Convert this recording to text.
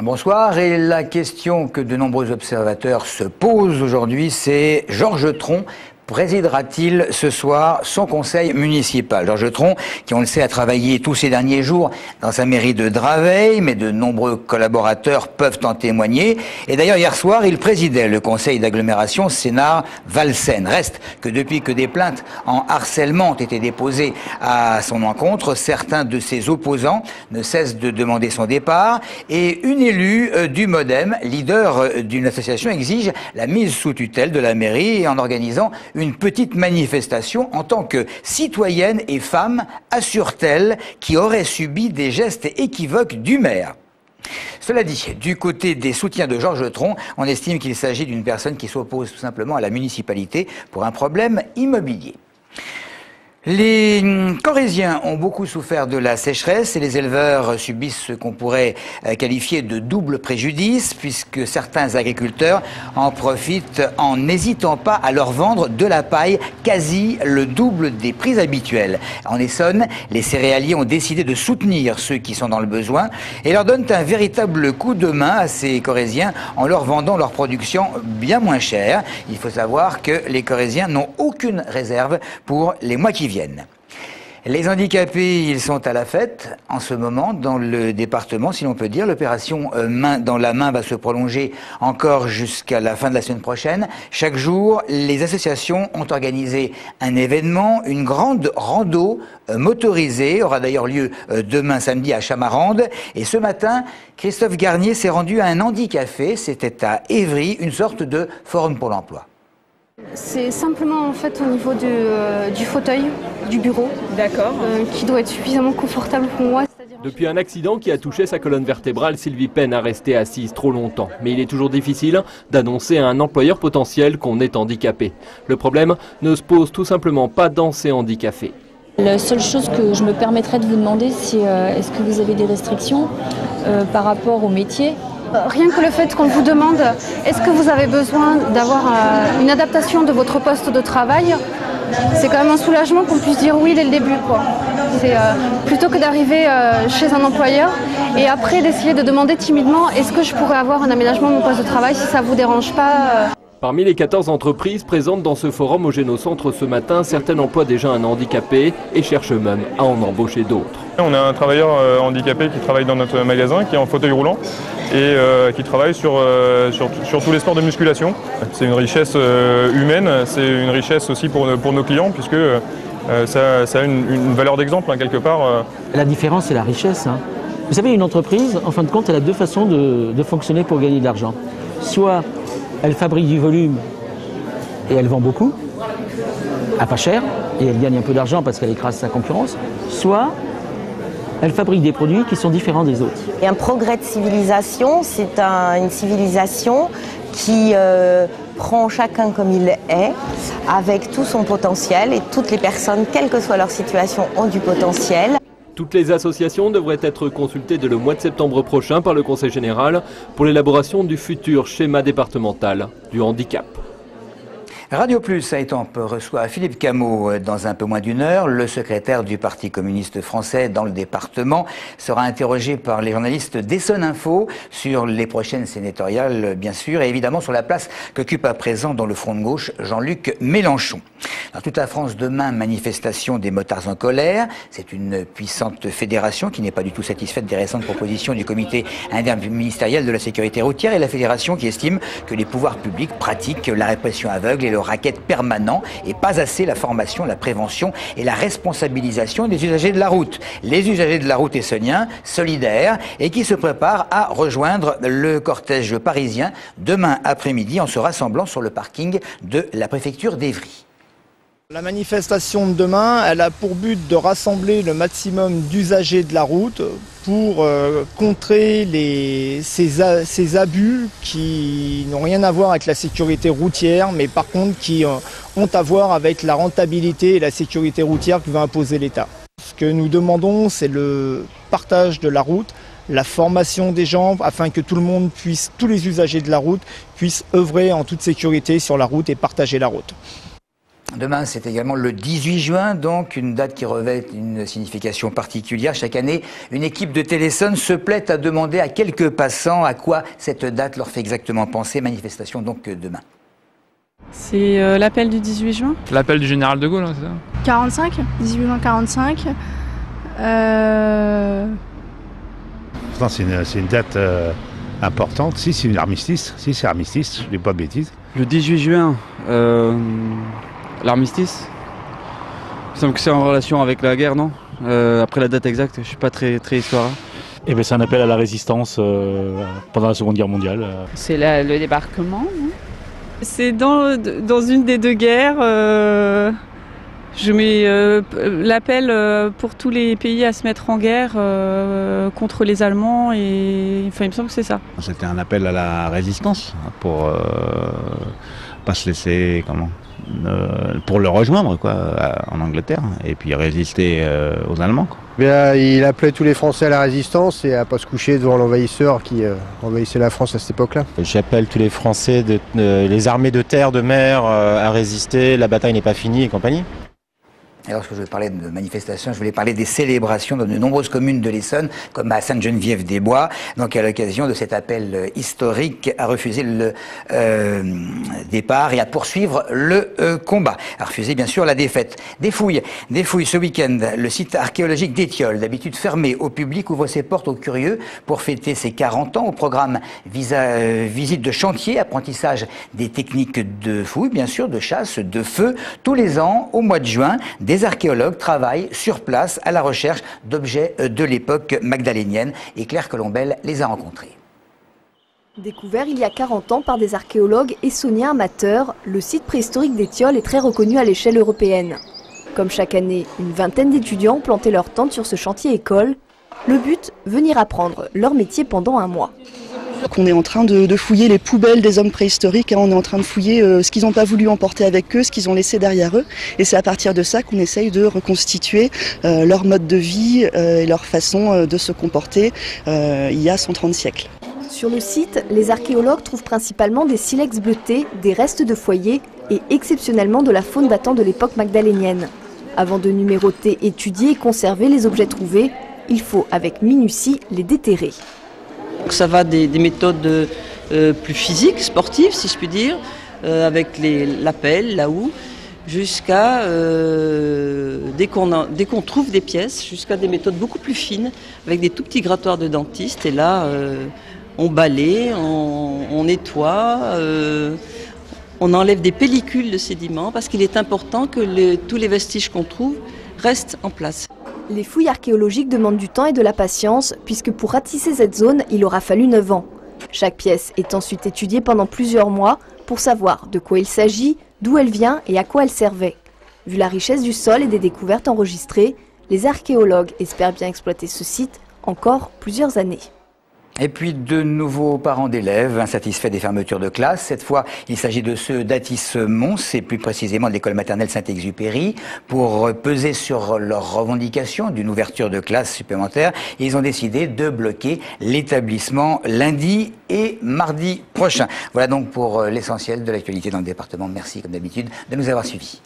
Bonsoir, et la question que de nombreux observateurs se posent aujourd'hui, c'est Georges Tron présidera-t-il ce soir son conseil municipal? Georges Tron, qui on le sait a travaillé tous ces derniers jours dans sa mairie de Draveil, mais de nombreux collaborateurs peuvent en témoigner. Et d'ailleurs hier soir, il présidait le conseil d'agglomération Sénart-Valsenne. Reste que depuis que des plaintes en harcèlement ont été déposées à son encontre, certains de ses opposants ne cessent de demander son départ. Et une élue du MODEM, leader d'une association, exige la mise sous tutelle de la mairie en organisant une petite manifestation en tant que citoyenne et femme, assure-t-elle, qui aurait subi des gestes équivoques du maire. Cela dit, du côté des soutiens de Georges Tron, on estime qu'il s'agit d'une personne qui s'oppose tout simplement à la municipalité pour un problème immobilier. Les Corréziens ont beaucoup souffert de la sécheresse et les éleveurs subissent ce qu'on pourrait qualifier de double préjudice puisque certains agriculteurs en profitent en n'hésitant pas à leur vendre de la paille quasi le double des prix habituels. En Essonne, les céréaliers ont décidé de soutenir ceux qui sont dans le besoin et leur donnent un véritable coup de main à ces Corréziens en leur vendant leur production bien moins chère. Il faut savoir que les Corréziens n'ont aucune réserve pour les mois qui viennent. Les handicapés, ils sont à la fête en ce moment dans le département, si l'on peut dire. L'opération Main dans la main va se prolonger encore jusqu'à la fin de la semaine prochaine. Chaque jour, les associations ont organisé un événement, une grande rando motorisée, aura d'ailleurs lieu demain samedi à Chamarande. Et ce matin, Christophe Garnier s'est rendu à un handicafé, c'était à Évry, une sorte de forum pour l'emploi. C'est simplement en fait au niveau du fauteuil, du bureau, qui doit être suffisamment confortable pour moi. Depuis un accident qui a touché sa colonne vertébrale, Sylvie peine à rester assise trop longtemps. Mais il est toujours difficile d'annoncer à un employeur potentiel qu'on est handicapé. Le problème ne se pose tout simplement pas dans ces handicapés. La seule chose que je me permettrais de vous demander, c'est est-ce que vous avez des restrictions par rapport au métier ? Rien que le fait qu'on vous demande est-ce que vous avez besoin d'avoir une adaptation de votre poste de travail, c'est quand même un soulagement qu'on puisse dire oui dès le début, quoi. C'est plutôt que d'arriver chez un employeur et après d'essayer de demander timidement est-ce que je pourrais avoir un aménagement de mon poste de travail si ça ne vous dérange pas. Parmi les 14 entreprises présentes dans ce forum au Génocentre ce matin, certaines emploient déjà un handicapé et cherchent même à en embaucher d'autres. On a un travailleur handicapé qui travaille dans notre magasin, qui est en fauteuil roulant et qui travaille sur tous les sports de musculation. C'est une richesse humaine, c'est une richesse aussi pour nos clients puisque ça a une valeur d'exemple quelque part. La différence, c'est la richesse. Vous savez, une entreprise, en fin de compte, elle a deux façons de fonctionner pour gagner de l'argent. Soit elle fabrique du volume et elle vend beaucoup, à pas cher, et elle gagne un peu d'argent parce qu'elle écrase sa concurrence. Soit elle fabrique des produits qui sont différents des autres. Et un progrès de civilisation, c'est une civilisation qui prend chacun comme il est, avec tout son potentiel, et toutes les personnes, quelle que soit leur situation, ont du potentiel. Toutes les associations devraient être consultées dès le mois de septembre prochain par le Conseil général pour l'élaboration du futur schéma départemental du handicap. Radio Plus à Étampes reçoit Philippe Cameau dans un peu moins d'une heure. Le secrétaire du Parti communiste français dans le département sera interrogé par les journalistes d'Essonne Info sur les prochaines sénatoriales, bien sûr, et évidemment sur la place qu'occupe à présent dans le front de gauche Jean-Luc Mélenchon. Dans toute la France, demain, manifestation des motards en colère. C'est une puissante fédération qui n'est pas du tout satisfaite des récentes propositions du comité interministériel de la sécurité routière et la fédération qui estime que les pouvoirs publics pratiquent la répression aveugle et le racket permanent et pas assez la formation, la prévention et la responsabilisation des usagers de la route. Les usagers de la route essonniens, solidaires et qui se préparent à rejoindre le cortège parisien demain après-midi en se rassemblant sur le parking de la préfecture d'Évry. La manifestation de demain, elle a pour but de rassembler le maximum d'usagers de la route pour contrer ces abus qui n'ont rien à voir avec la sécurité routière, mais par contre qui ont à voir avec la rentabilité et la sécurité routière que va imposer l'État. Ce que nous demandons, c'est le partage de la route, la formation des gens afin que tout le monde puisse, tous les usagers de la route puissent œuvrer en toute sécurité sur la route et partager la route. Demain, c'est également le 18 juin, donc une date qui revêt une signification particulière. Chaque année, une équipe de Téléson se plaît à demander à quelques passants à quoi cette date leur fait exactement penser. Manifestation donc demain. C'est l'appel du 18 juin. L'appel du général de Gaulle, hein, c'est ça 45, 18 juin 45. C'est une date importante. Si, c'est un armistice. Si, c'est armistice, je ne dis pas de bêtises. Le 18 juin, l'armistice. Il me semble que c'est en relation avec la guerre, non? Après la date exacte, je ne suis pas très histoire. Eh ben, c'est un appel à la résistance pendant la Seconde Guerre mondiale. C'est le débarquement, non? C'est dans une des deux guerres. Je mets l'appel pour tous les pays à se mettre en guerre contre les Allemands et enfin, il me semble que c'est ça. C'était un appel à la résistance pour pas se laisser pour le rejoindre en Angleterre et puis résister aux Allemands. Quoi. Bien, il appelait tous les Français à la résistance et à pas se coucher devant l'envahisseur qui envahissait la France à cette époque-là. J'appelle tous les Français, les armées de terre, de mer à résister, la bataille n'est pas finie et compagnie. Et lorsque je parlais de manifestations, je voulais parler des célébrations dans de nombreuses communes de l'Essonne, comme à Sainte-Geneviève-des-Bois, donc à l'occasion de cet appel historique à refuser le départ et à poursuivre le combat, à refuser bien sûr la défaite. Des fouilles ce week-end. Le site archéologique d'Étiolles, d'habitude fermé au public, ouvre ses portes aux curieux pour fêter ses 40 ans. Au programme visite de chantier, apprentissage des techniques de fouilles, bien sûr, de chasse, de feu. Tous les ans, au mois de juin, des archéologues travaillent sur place à la recherche d'objets de l'époque magdalénienne et Claire Colombel les a rencontrés. Découvert il y a 40 ans par des archéologues essonniens amateurs, le site préhistorique d'Étiolles est très reconnu à l'échelle européenne. Comme chaque année, une vingtaine d'étudiants ont planté leur tente sur ce chantier école. Le but, venir apprendre leur métier pendant un mois. On est en train de fouiller les poubelles des hommes préhistoriques, on est en train de fouiller ce qu'ils n'ont pas voulu emporter avec eux, ce qu'ils ont laissé derrière eux. Et c'est à partir de ça qu'on essaye de reconstituer leur mode de vie et leur façon de se comporter il y a 130 siècles. Sur le site, les archéologues trouvent principalement des silex bleutés, des restes de foyers et exceptionnellement de la faune datant de l'époque magdalénienne. Avant de numéroter, étudier et conserver les objets trouvés, il faut avec minutie les déterrer. Ça va des méthodes plus physiques, sportives si je puis dire, avec la pelle, la houe, jusqu'à, dès qu'on trouve des pièces, jusqu'à des méthodes beaucoup plus fines, avec des tout petits grattoirs de dentiste. Et là, on balaye, on nettoie, on enlève des pellicules de sédiments, parce qu'il est important que tous les vestiges qu'on trouve restent en place. Les fouilles archéologiques demandent du temps et de la patience, puisque pour ratisser cette zone, il aura fallu 9 ans. Chaque pièce est ensuite étudiée pendant plusieurs mois pour savoir de quoi il s'agit, d'où elle vient et à quoi elle servait. Vu la richesse du sol et des découvertes enregistrées, les archéologues espèrent bien exploiter ce site encore plusieurs années. Et puis de nouveaux parents d'élèves insatisfaits des fermetures de classe. Cette fois, il s'agit de ceux d'Athis-Mons et plus précisément de l'école maternelle Saint-Exupéry pour peser sur leurs revendications d'une ouverture de classe supplémentaire. Ils ont décidé de bloquer l'établissement lundi et mardi prochain. Voilà donc pour l'essentiel de l'actualité dans le département. Merci comme d'habitude de nous avoir suivis.